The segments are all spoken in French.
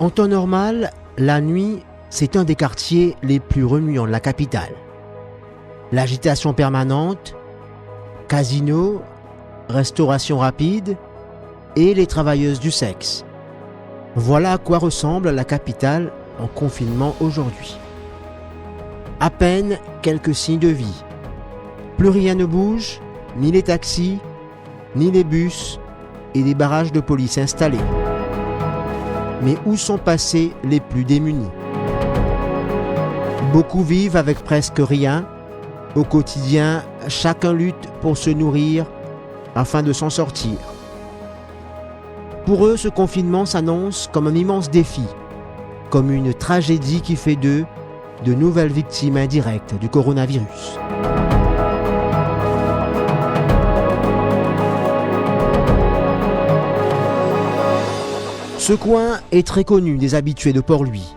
En temps normal, la nuit, c'est un des quartiers les plus remuants de la capitale. L'agitation permanente, casinos, restauration rapide et les travailleuses du sexe. Voilà à quoi ressemble la capitale en confinement aujourd'hui. À peine quelques signes de vie. Plus rien ne bouge, ni les taxis, ni les bus et des barrages de police installés. Mais où sont passés les plus démunis? Beaucoup vivent avec presque rien. Au quotidien, chacun lutte pour se nourrir afin de s'en sortir. Pour eux, ce confinement s'annonce comme un immense défi, comme une tragédie qui fait d'eux de nouvelles victimes indirectes du coronavirus. Ce coin est très connu des habitués de Port-Louis.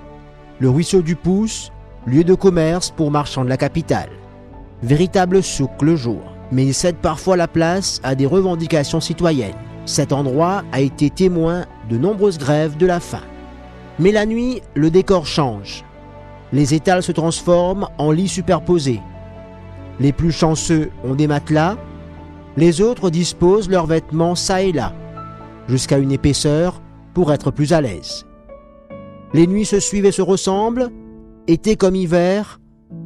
Le ruisseau du Pouce, lieu de commerce pour marchands de la capitale. Véritable souk le jour, mais il cède parfois la place à des revendications citoyennes. Cet endroit a été témoin de nombreuses grèves de la faim. Mais la nuit, le décor change. Les étals se transforment en lits superposés. Les plus chanceux ont des matelas, les autres disposent leurs vêtements çà et là, jusqu'à une épaisseur pour être plus à l'aise. Les nuits se suivent et se ressemblent, été comme hiver,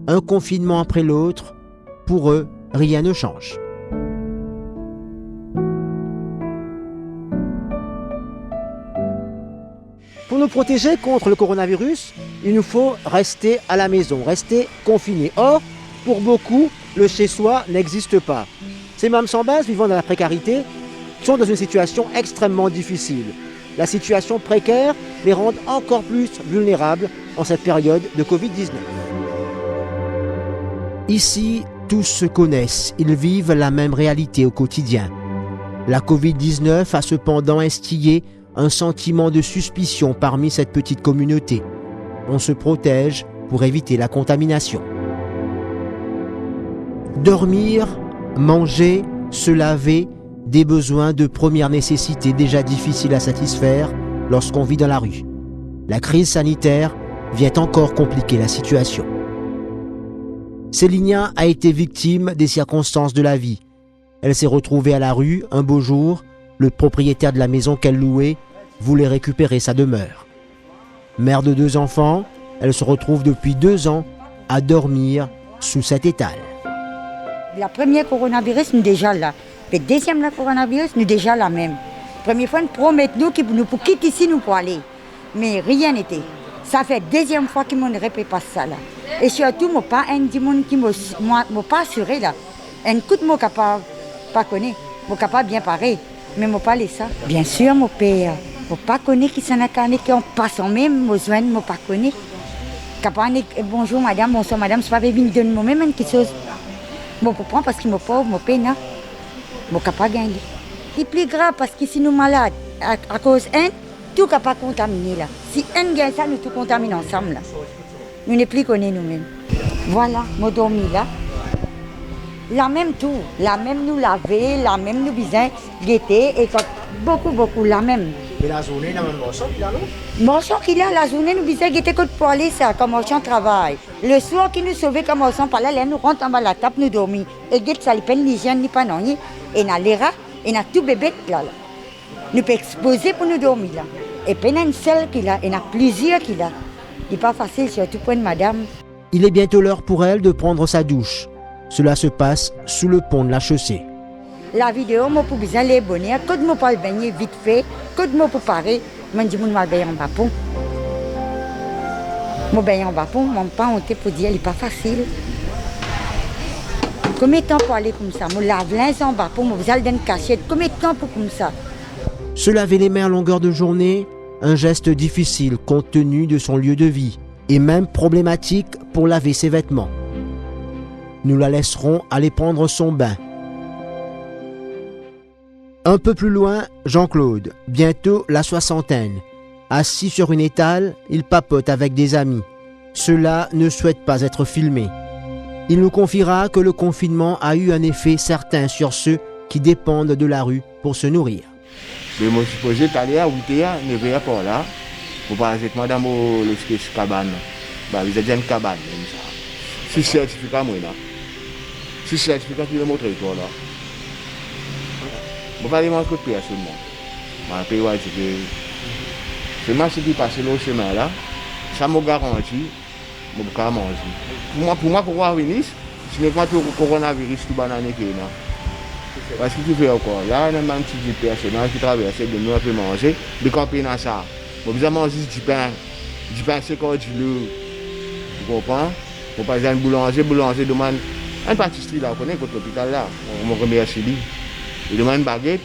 un confinement après l'autre. Pour eux, rien ne change. Pour nous protéger contre le coronavirus, il nous faut rester à la maison, rester confinés. Or, pour beaucoup, le chez-soi n'existe pas. Ces mômes sans base vivant dans la précarité sont dans une situation extrêmement difficile. La situation précaire les rend encore plus vulnérables en cette période de Covid-19. Ici, tous se connaissent, ils vivent la même réalité au quotidien. La Covid-19 a cependant instillé un sentiment de suspicion parmi cette petite communauté. On se protège pour éviter la contamination. Dormir, manger, se laver, des besoins de première nécessité déjà difficiles à satisfaire lorsqu'on vit dans la rue. La crise sanitaire vient encore compliquer la situation. Célinia a été victime des circonstances de la vie. Elle s'est retrouvée à la rue un beau jour. Le propriétaire de la maison qu'elle louait voulait récupérer sa demeure. Mère de 2 enfants, elle se retrouve depuis 2 ans à dormir sous cet étal. La première coronavirus, nous déjà là. Le deuxième la coronavirus, nous déjà la même. Première fois, nous promettons que nous pour quitter ici, nous pour aller. Mais rien n'était. Ça fait deuxième fois qu'ils m'ont répété pas ça là. Et surtout, moi pas un monde qui m'a pas assuré là. Un coup de mot capable, pas connaît, moi capable bien pareil, mais moi pas laissé ça. Bien sûr, mon père, moi pas connaît qui s'en a carné, qui en passant même, moi joindre, moi pas connaît. Capable, bonjour madame, bonsoir madame, c'est pas venu donner moi-même quelque chose. Moi pour prendre parce qu'il m'a pauvre, mon père non, moi capable gagner. C'est plus grave parce que si nous malades, à cause d'un, tout capable contaminé là. Si un gagne ça, nous tout contaminons ensemble là. Nous n'est plus connus nous-mêmes. Voilà, moi dormi là. La même tout, la même nous laver, la même nous besoin guetter et beaucoup, la même. Et la journée, la même marchand qu'il a, non? Marchand qu'il a, la journée nous besoin guetter pour aller ça, comme marchand travail. Le soir qui nous sauvait comme marchand par là, nous rentre en bas de la table, nous dormir. Et guette ça, les peines l'hygiène, ni pas non, et na les rats, et na tout bébé là. Nous peut exposer pour nous dormir là. Et puis il y a une seule qu'il a, il y en a plusieurs qu'il a. Il n'est pas facile, surtout pour une madame. Il est bientôt l'heure pour elle de prendre sa douche. Cela se passe sous le pont de la chaussée. La vidéo, moi, pour bien les bonheurs, quand je peux le baigner vite fait, quand je peux parer, je dis que je vais baigner en bas pont. Je baigner en bas pont, mon pas honte pour dire qu'il n'est pas facile. Combien de temps pour aller comme ça? Je lave l'un en bas pont, je vais aller dans une cachette. Combien de temps pour comme ça? Se laver les mains à longueur de journée, un geste difficile compte tenu de son lieu de vie et même problématique pour laver ses vêtements. Nous la laisserons aller prendre son bain. Un peu plus loin, Jean-Claude, bientôt la soixantaine. Assis sur une étale, il papote avec des amis. Ceux-là ne souhaitent pas être filmés. Il nous confiera que le confinement a eu un effet certain sur ceux qui dépendent de la rue pour se nourrir. Je me supposé aller à 8h, 9h par là. Pour pas exactement dans l'espace cabane. Bah, vous êtes une cabane, comme ça. Si certificat, moi, là. Si certificat, tu le montres, toi, là. Je ne vais pas demander de payer seulement. Je vais payer, c'est moi qui passe le chemin, là. Ça me garantit, je vais manger. Pour moi, pour venir, si je ne pas le coronavirus, tout banane qui est là. Parce que tu fais encore. Là, on a un petit personnage qui traverse, de nous un peu manger, de camper dans ça. On besoin manger du pain sec au du tu comprends? Pour pas dire un boulanger demande un pâtisserie là, on connaît contre l'hôpital là, on me remercie lui. Il demande une baguette,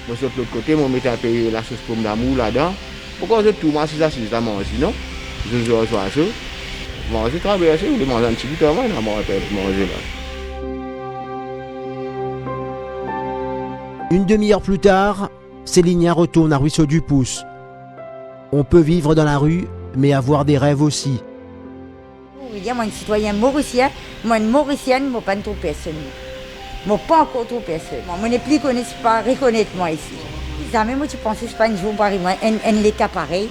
moi sur l'autre côté, on met un peu la sauce pomme d'amour là-dedans. Pourquoi je tout moi c'est ça, c'est ça manger, non? Je reçois ça. Manger, traverser, ou de manger un petit peu, moi, on va manger là. Une demi-heure plus tard, Célinia retourne à Ruisseau du Pouce. On peut vivre dans la rue, mais avoir des rêves aussi. Moi, un citoyen mauricien, moi, une mauricienne, moi, pas trop personne. Moi, pas encore trop personne. Moi, ne plus connais pas reconnaître moi ici. Jamais, moi, tu pensais pas un jour pareil, moi, un l'état pareil.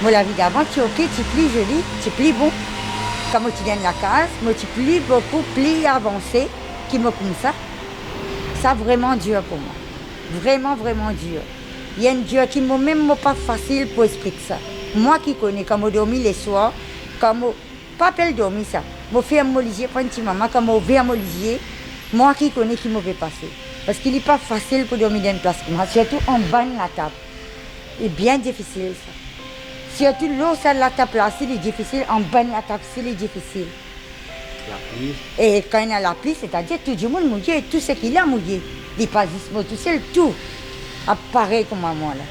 Moi, la vie d'avant, tu es ok, tu es plus joli, tu es plus bon. Quand moi, tu viens de la case, moi, tu es plus beaucoup, plus avancé, qui me comme ça. Ça, vraiment dur pour moi. Vraiment, vraiment dur. Il y a un Dieu qui m'a même pas facile pour expliquer ça. Moi qui connais, quand je dormi les soirs, quand je pas pelle dormir ça, je fais un molisier, prends un petit maman, quand je vais un molisier, moi qui connais qui me fait passer. Parce qu'il n'est pas facile pour dormir dans une place comme ça, surtout en bas de la table. C'est bien difficile ça. Surtout l'eau, ça, la table là, c'est difficile, en bas de la table, c'est difficile. La pluie. Et quand il y a la pluie, c'est-à-dire tout le monde mouillé, tout ce qu'il a mouillé. Les pasismes, tout seul, tout. Pareil comme à moi là.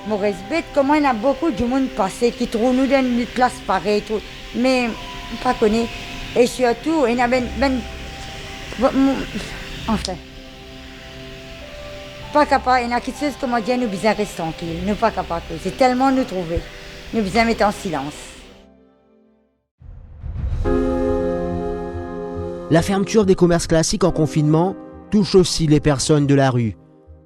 Je respecte comment il y a beaucoup de monde passé qui trouve nous dans une place pareille, tout. Mais pas connu. Et surtout, il y a enfin. Pas capable, il y a quelque chose comme dire, nous besoin rester tranquille, nous pas capable. C'est tellement nous trouver. Nous besoin mettre en silence. La fermeture des commerces classiques en confinement touche aussi les personnes de la rue,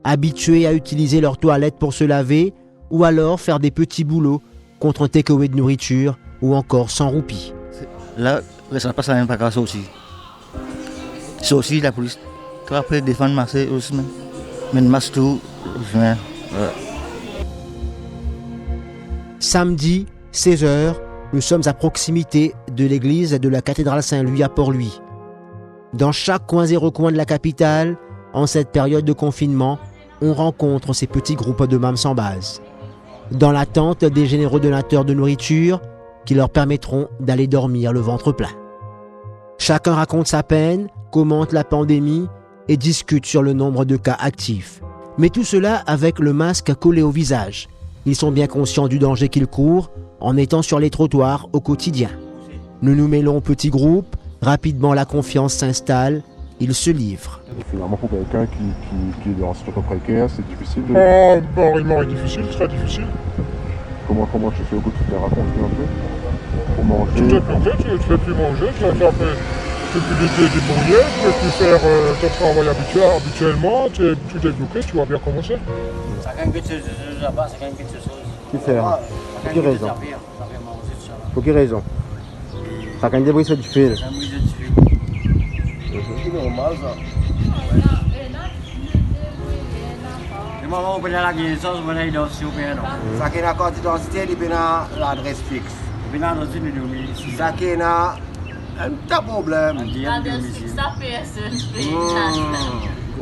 habituées à utiliser leurs toilettes pour se laver ou alors faire des petits boulots contre un takeaway de nourriture ou encore 100 roupies. Là, ça passe à même pas grâce aussi. C'est aussi la police. Tu après défendre marché aussi, mais masque tout, Samedi, 16h, nous sommes à proximité de l'église de la cathédrale Saint-Louis à Port-Louis. Dans chaque coin et recoin de la capitale, en cette période de confinement, on rencontre ces petits groupes de mâmes sans base. Dans l'attente des généreux donateurs de nourriture qui leur permettront d'aller dormir le ventre plein. Chacun raconte sa peine, commente la pandémie et discute sur le nombre de cas actifs. Mais tout cela avec le masque collé au visage. Ils sont bien conscients du danger qu'ils courent en étant sur les trottoirs au quotidien. Nous nous mêlons aux petits groupes, rapidement la confiance s'installe, ils se livrent. Finalement, pour quelqu'un qui est dans un situation précaire, c'est difficile de... Pareillement est difficile, très difficile. Comment tu fais au quotidien? Raconte-moi un peu. Pour manger. Tu ne fais plus manger, tu fais plus débrouiller, tu ne peux plus faire ton travail habituellement, tu es bloqué, tu vas bien commencer. Tu fais, pour quelle raison? Pour quelle raison? Ça a débrouillé ça du fil. C'est normal ça. Le moment où on a la guérison, on a une option. Ça qui est la carte d'identité, il y a l'adresse fixe. Il y a l'adresse fixe. Ça qui est un petit problème. L'adresse fixe, ça fait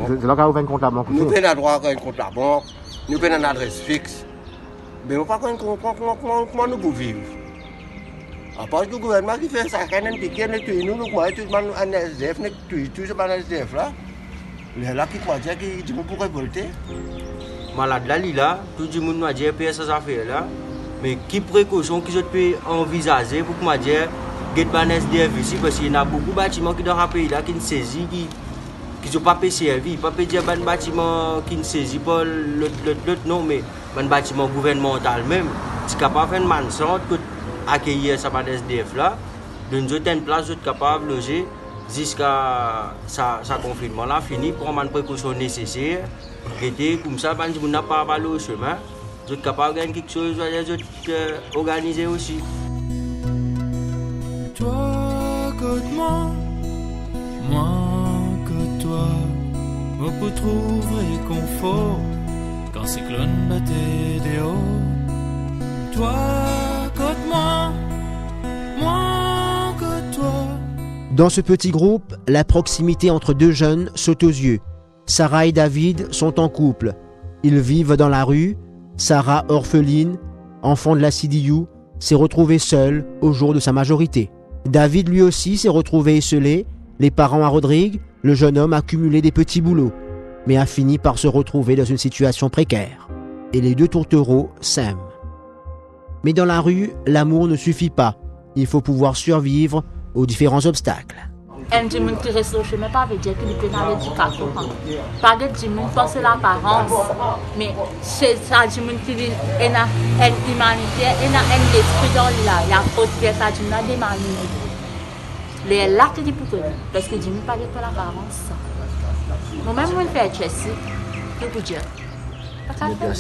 C'est là qu'on ouvre un compte à la banque. Nous avons le droit à un compte à la banque, nous avons une adresse fixe. Mais on ne peut pas comment nous pouvons vivre. À part que le gouvernement qui fait ça, quand on pique, nous nous croyons tout le monde en SDF, tout ce pas en SDF là. Là qui croient dire qu'ils vont pour révolter. Malade là, tout le monde m'a dit que ça affaire là. Mais qui précaution qu'ils peuvent envisager pour que moi dire get ban SDF ici parce qu'il y a beaucoup de bâtiments qui dans le pays là qui ne saisissent qui sont pas servis, pas dire ban bâtiment qui ne saisit pas l'autre non mais ban bâtiment gouvernemental même. C'est capable de faire une mansion pour accueillir ça ban SDF là. D'une certaine place vous êtes capable de loger jusqu'à ça confinement là fini pour prendre les précautions nécessaires. Comme ça, on n'a pas le chemin. Vous êtes capable de gagner quelque chose, vous êtes organisé aussi. Toi, côte-moi, moi, côte-toi, moi pour trouver réconfort quand cyclone battait dehors. Toi, côte-moi, moi, côte-toi. Dans ce petit groupe, la proximité entre deux jeunes saute aux yeux. Sarah et David sont en couple. Ils vivent dans la rue. Sarah, orpheline, enfant de la CDU, s'est retrouvée seule au jour de sa majorité. David lui aussi s'est retrouvé esselé. Les parents à Rodrigue, le jeune homme a cumulé des petits boulots, mais a fini par se retrouver dans une situation précaire. Et les deux tourtereaux s'aiment. Mais dans la rue, l'amour ne suffit pas. Il faut pouvoir survivre aux différents obstacles. Un dimanche qui reste au chemin, pas veut dire qu'il peut aller l'éducation. Pas de dimanche, parce que l'apparence. Mais c'est ça, dimanche qui est une humanité, il y a un esprit dans là. Il y a autre pièce à dimanche, des manières. Les là, tu dis pour toi. Parce que dimanche, pas de l'apparence. Moi-même, je fais Chelsea. Que pour dire? Mais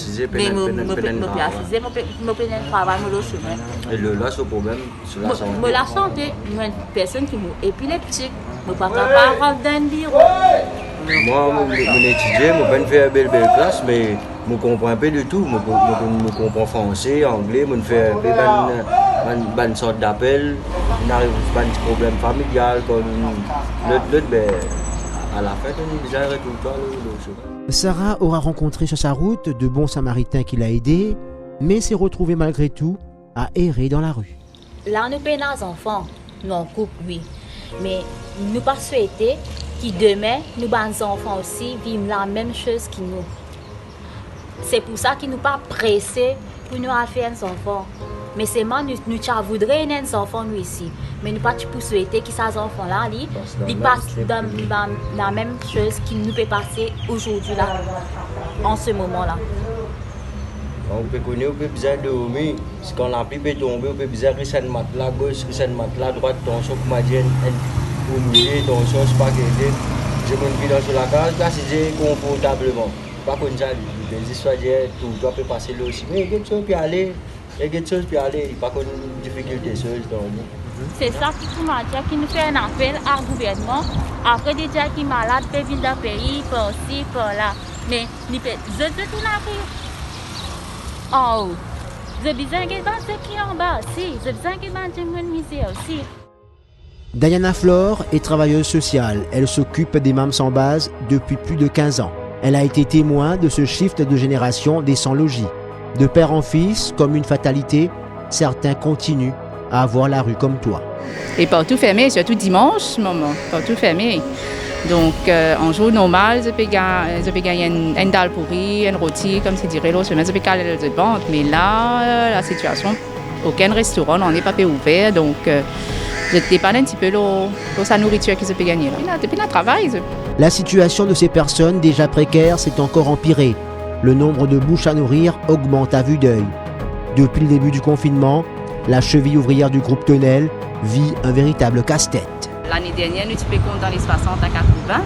je fais un travail, je le chemin. Et là, ce problème, c'est la santé. La santé, une personne qui est épileptique, je ne peux pas rentrer dans un bureau. Moi, je étudie, je ne fais pas belle classe, mais je comprends pas du tout. Je comprends français, anglais, je fais une sorte d'appel, je n'arrive pas à un problème familial, comme l'autre, à la fin, j'ai arrêté tout le temps. Sarah aura rencontré sur sa route de bons samaritains qui l'a aidé, mais s'est retrouvée malgré tout à errer dans la rue. Là, nous payons nos enfants, nous en couple, oui. Mais nous pas souhaiter que demain, nous, nos enfants aussi, vivent la même chose que nous. C'est pour ça qu'ils ne sont pas pressés pour nous faire des enfants. Mais c'est moi, nous voudrions des enfants, nous ici. Mais nous pas pour souhaiter que ces enfants-là, ils passent dans la même chose qui nous peut passer aujourd'hui, là, en ce moment-là. On peut connaître, on peut bien dormir. Si on a pu tomber, on peut bien rester un matelas gauche, rester un matelas droite, tension, comme je dis, au milieu, tension, spaghetti. Je me vis dans la case, là, c'est confortablement. Pas comme ça, les histoires de tout, tu peux passer là aussi. Mais il y a quelque chose qui aller. Il y a quelque chose qui aller, il n'y a pas de difficulté seule dans nous. C'est ça qui nous fait un appel au gouvernement. Après, des gens qui sont malades, peuvent venir dans le pays, par ci, par là. Mais, je veux tout la rue. En haut. J'ai besoin de ceux qui sont en bas aussi. J'ai besoin de misère aussi. Diana Flore est travailleuse sociale. Elle s'occupe des Mames sans base depuis plus de 15 ans. Elle a été témoin de ce shift de génération des sans-logis. De père en fils, comme une fatalité, certains continuent à avoir la rue comme toi. Et partout fermé, surtout dimanche, maman, partout fermé. Donc, en jour normal, je peux gagner une dalle pourrie, une rôti, comme c'est dirait l'autre semaine, je peux caler le banque. Mais là, la situation, aucun restaurant n'en est pas ouvert, donc je dépanne un petit peu pour sa nourriture que je peux gagner. Depuis le travail. La situation de ces personnes déjà précaires s'est encore empirée. Le nombre de bouches à nourrir augmente à vue d'œil. Depuis le début du confinement, la cheville ouvrière du groupe Tenel vit un véritable casse-tête. L'année dernière, nous étions dans les 60 à 80.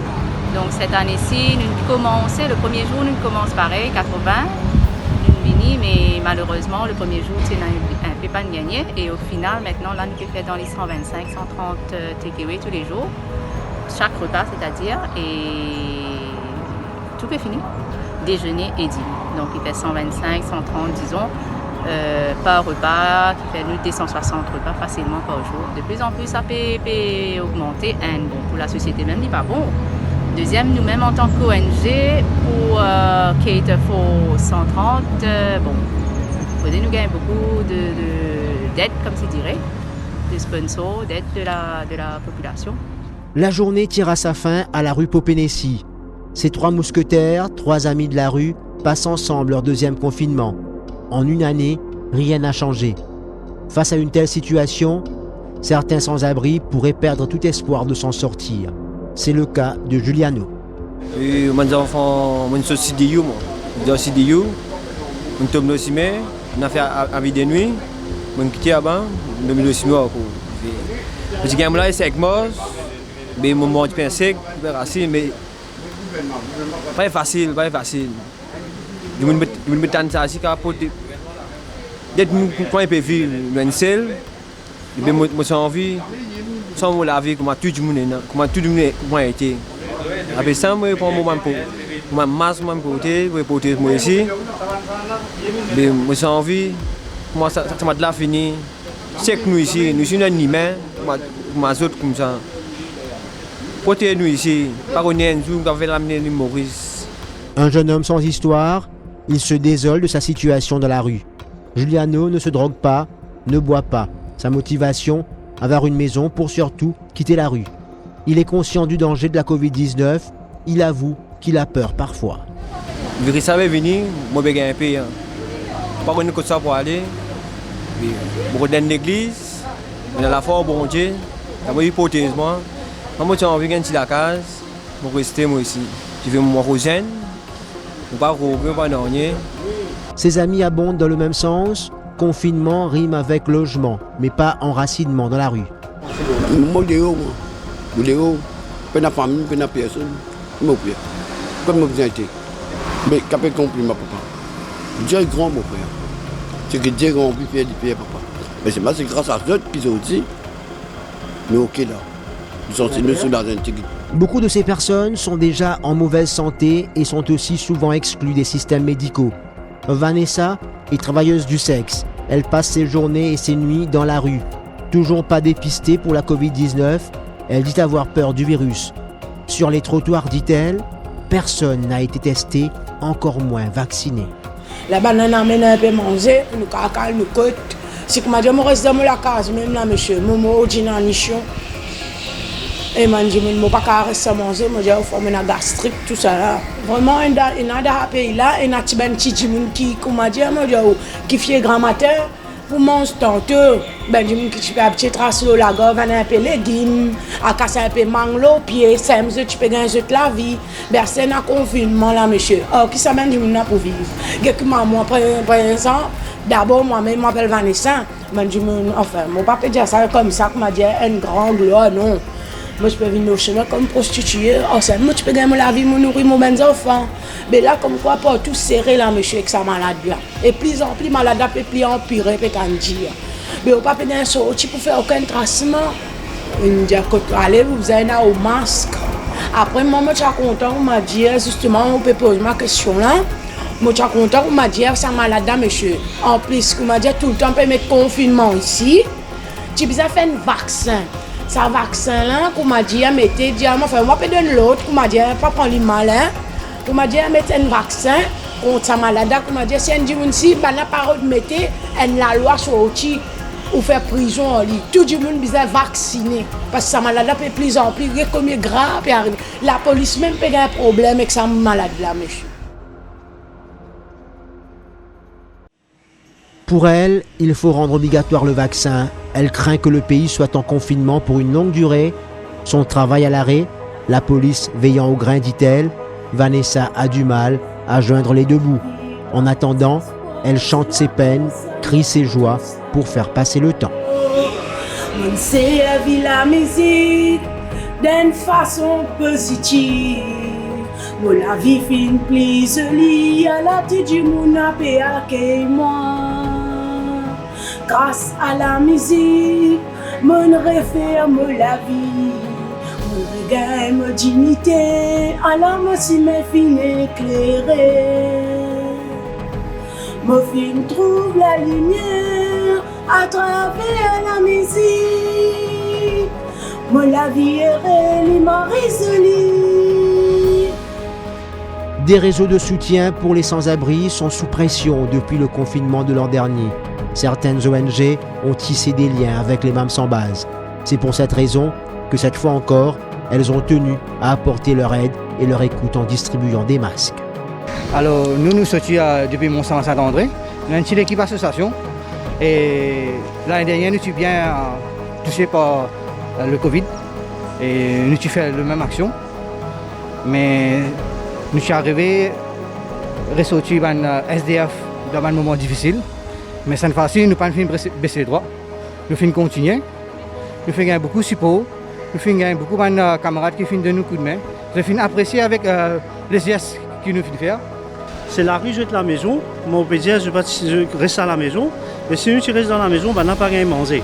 Donc cette année-ci, nous commençons, le premier jour, nous commençons pareil, 80. Nous venons, mais malheureusement, le premier jour, c'est un peu pas de gagner. Et au final, maintenant, là, nous pouvons faire dans les 125, 130 takeaway tous les jours. Chaque repas, c'est-à-dire, et tout est fini. Déjeuner et dîner. Donc il fait 125, 130 disons par repas, qui fait nous 260 repas facilement par jour. De plus en plus ça peut augmenter. Bon, pour la société même, il n'est pas bon. Deuxième, nous-mêmes en tant qu'ONG, pour Cater for 130, bon, il faudrait nous gagner beaucoup d'aide, comme c'est dirait, de sponsors, d'aide de la population. La journée tire à sa fin à la rue Popénessi. Ces trois mousquetaires, trois amis de la rue, passent ensemble leur deuxième confinement. En une année, rien n'a changé. Face à une telle situation, certains sans-abri pourraient perdre tout espoir de s'en sortir. C'est le cas de Giuliano. Mes enfants, je suis CDU, je suis CDU, je tombe aussi, on a fait un vie de nuit, je suis quitté avant, je suis aussi noir. Je suis là, c'est avec moi, mais je suis pensé, mais pas facile, pas facile. Je nous mettons ça ici, d'être quand il peut vivre une seule, et bien moi j'ai envie, sans la vie, comment tout le monde a été. Après ça, moi, pour un moment, pour ma masse, pour porter moi ici, mais moi j'ai envie, comment ça m'a de la fini. C'est que nous ici, nous sommes un humain, comme les autres comme ça. Portez nous ici, pas qu'on ait un jour, on va l'amener à Maurice. Un jeune homme sans histoire, il se désole de sa situation dans la rue. Giuliano ne se drogue pas, ne boit pas. Sa motivation, avoir une maison pour surtout quitter la rue. Il est conscient du danger de la Covid-19, il avoue qu'il a peur parfois. Le virus avait venu, moi j'ai un peu. Pas qu'on ait ça pour aller. Beaucoup dans l'église, dans la foi au bon Dieu, dans mon hypothèse, moi j'ai envie de gagner la case, je vais rester moi ici. Je vais me rejoindre, je ne vais pas rouvrir, pas dormir. Ses amis abondent dans le même sens. Confinement rime avec logement, mais pas enracinement dans la rue. Moi, pas de famille, pas de personne. Mon père, pas de besoin. Mais quand j'ai compris ma papa, Dieu est grand, mon frère. C'est que Dieu a rempli de pierre, papa. Mais c'est grâce à eux qu'ils ont dit, mais ok là, nous sommes dans un tigre. Beaucoup de ces personnes sont déjà en mauvaise santé et sont aussi souvent exclues des systèmes médicaux. Vanessa est travailleuse du sexe. Elle passe ses journées et ses nuits dans la rue. Toujours pas dépistée pour la Covid-19, elle dit avoir peur du virus. Sur les trottoirs, dit-elle, personne n'a été testé, encore moins vacciné. La banane amène un peu manger, nous caca, nous côte. Si comme je reste dans la case, même là, monsieur, moi, je suis en nichon. Et je dis, je ne peux pas rester à manger, je vais faire une gastrique, tout ça là. Vraiment, il y a des pays là, il y a des petits gens qui font grand matin pour manger tantôt. Benjamin qui peut petit tracer la gorge, un peu légumes, à casser un peu manglo, pied, semze, tu peux gagner la vie. Personne n'a confinement là, monsieur. Oh, qui s'amène du monde pour vivre? Moi, par exemple, d'abord, moi-même, je m'appelle Vanessa. Enfin, mon papa peut dire ça comme ça, comme dire une grande gloire, non. Moi, je peux venir au chemin comme prostituée. Oh, c'est moi, tu peux gagner la vie, me nourrir mon ben enfants. Mais là, comme quoi, pas tout serré là, monsieur, avec sa maladie là. Et plus en plus, malade, peut plus empirer, peut en dire. Mais on ne peut pas gagner sortir pour faire aucun tracement. On dit, quand vous allez, vous avez un masque. Après, moi, je suis content, on m'a dit, justement, on peut poser ma question là. Moi, je suis content, on m'a dit, c'est malade, monsieur. En plus, on m'a dit, tout le temps, on peut mettre confinement ici. Tu peux faire un vaccin. Ce vaccin-là, qu'on m'a dit, mettez, enfin, moi, je peux donner l'autre, qu'on m'a dit, pas prendre le malin, qu'on m'a dit, mettre un vaccin contre sa maladie, qu'on m'a dit, si on dit, si, ben, la parole de mettre, la loi sur outil, ou faire prison en lit. Tout le monde est vacciné, parce que sa maladie peut plus en plus, comme grave, la police même peut avoir un problème avec sa maladie-là, monsieur. Pour elle, il faut rendre obligatoire le vaccin. Elle craint que le pays soit en confinement pour une longue durée. Son travail à l'arrêt, la police veillant au grain, dit-elle. Vanessa a du mal à joindre les deux bouts. En attendant, elle chante ses peines, crie ses joies pour faire passer le temps. On servi la musique d'une façon positive. Moi, la vie fin plus jolie à la petite du monde à payer moi. Grâce à la musique, mon referme la vie, mon regagne ma dignité, alors moi si mes filles éclairées. Mon film trouve la lumière à travers la musique. Mon la vie est résolu. Des réseaux de soutien pour les sans-abri sont sous pression depuis le confinement de l'an dernier. Certaines ONG ont tissé des liens avec les Mâmes sans base. C'est pour cette raison que cette fois encore, elles ont tenu à apporter leur aide et leur écoute en distribuant des masques. Alors nous sommes depuis Mont-Saint-André, nous avons une petite équipe association et l'année dernière nous sommes bien touchés par le Covid et nous avons fait la même action. Mais nous sommes arrivés à ressortir un SDF dans un moment difficile. Mais cette fois-ci, nous ne pouvons pas baisser les droits. Nous faisons continuer. Nous faisons beaucoup de support. Nous faisons beaucoup de camarades qui font de nous coup de main. Nous faisons apprécier avec les gestes qu'ils nous font faire. c'est la rue, je vais à la maison. Moi, on peut dire, je reste à la maison. Mais si tu restes dans la maison, on n'a pas rien manger.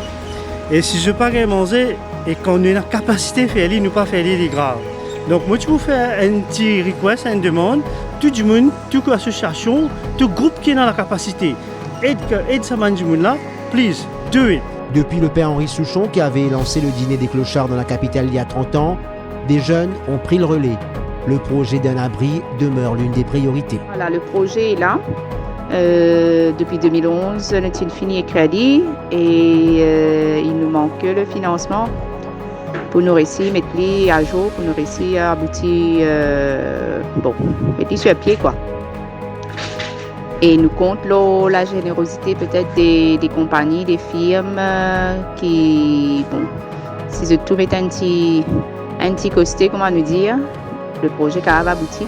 Et si je n'ai pas rien manger, et qu'on a la capacité de faire les, nous pas faire les grave. Donc, moi, tu peux faire un petit request, une demande, tout le monde, toute association, tout groupe qui est dans la capacité, aide ce monde-là, please, do it. Depuis le père Henri Souchon qui avait lancé le dîner des clochards dans la capitale il y a 30 ans, des jeunes ont pris le relais. Le projet d'un abri demeure l'une des priorités. Voilà, le projet est là. Depuis 2011, notre fini est crédit et il nous manque que le financement pour nous réussir à mettre les à jour, pour nous réussir à aboutir, mettre sur pied quoi. Et nous comptons la générosité peut-être des compagnies, des firmes qui, si je tout mettre un petit costé, comment nous dire, le projet va aboutir.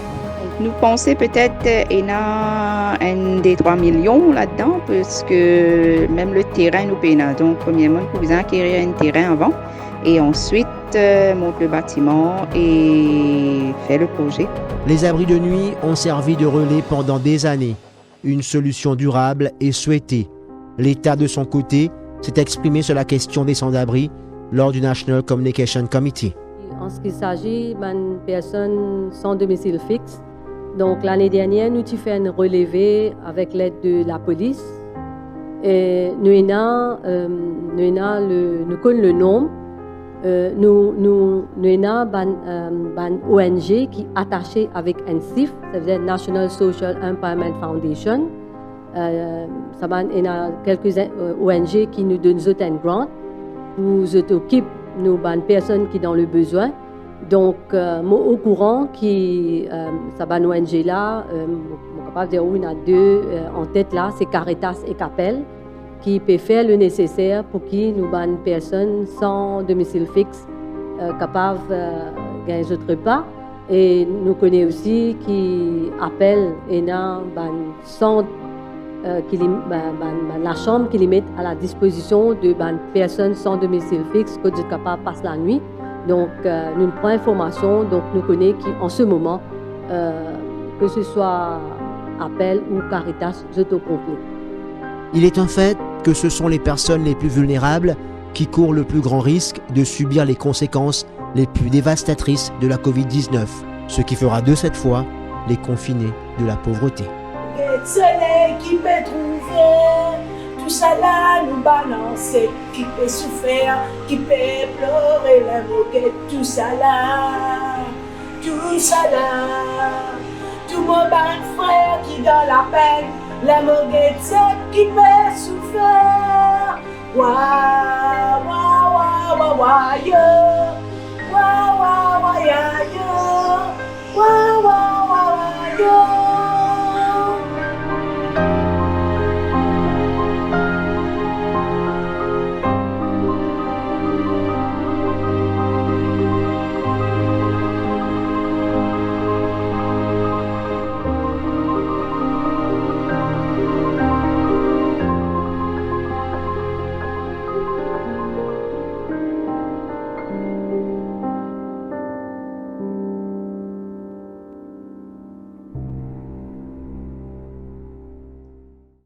Nous pensons peut-être qu'il y a un des 3 millions là-dedans, parce que même le terrain nous paye. Donc, premièrement, nous pouvons acquérir un terrain avant et ensuite monter le bâtiment et faire le projet. Les abris de nuit ont servi de relais pendant des années. Une solution durable est souhaitée. L'État, de son côté, s'est exprimé sur la question des sans-abri lors du National Communication Committee. En ce qui s'agit d'une personne sans domicile fixe, donc l'année dernière, nous avons fait un relevé avec l'aide de la police. Et nous connaissons le nombre. Nous avons une ONG qui est attachée avec un CIF, ça veut dire National Social Empowerment Foundation. Il y a quelques ONG qui nous donnent un grant pour s'occuper de personnes qui sont dans le besoin. Donc, au courant qui cette ONG là, je suis capable de dire qu'il y en a deux en tête là, c'est Caritas et Capel, qui peut faire le nécessaire pour que nous les personnes sans domicile fixe capables de gagner d'autres repas. Et nous connaissons aussi qui appellent un centre la chambre qui les met à la disposition de personnes sans domicile fixe qui sont capables de passer la nuit. Donc, nous prenons information, donc nous connaissons qu'en ce moment, que ce soit Appel ou Caritas, autocomplet. Il est un fait que ce sont les personnes les plus vulnérables qui courent le plus grand risque de subir les conséquences les plus dévastatrices de la Covid-19, ce qui fera de cette fois les confinés de la pauvreté. Le soleil qui peut trouver, tout ça là nous balancer, qui peut souffrir, qui peut pleurer la moquette, tout ça là, tout mon bon frère qui dans la peine, la moquette qui peut souffrir, wa wa wa wa wa wa yo.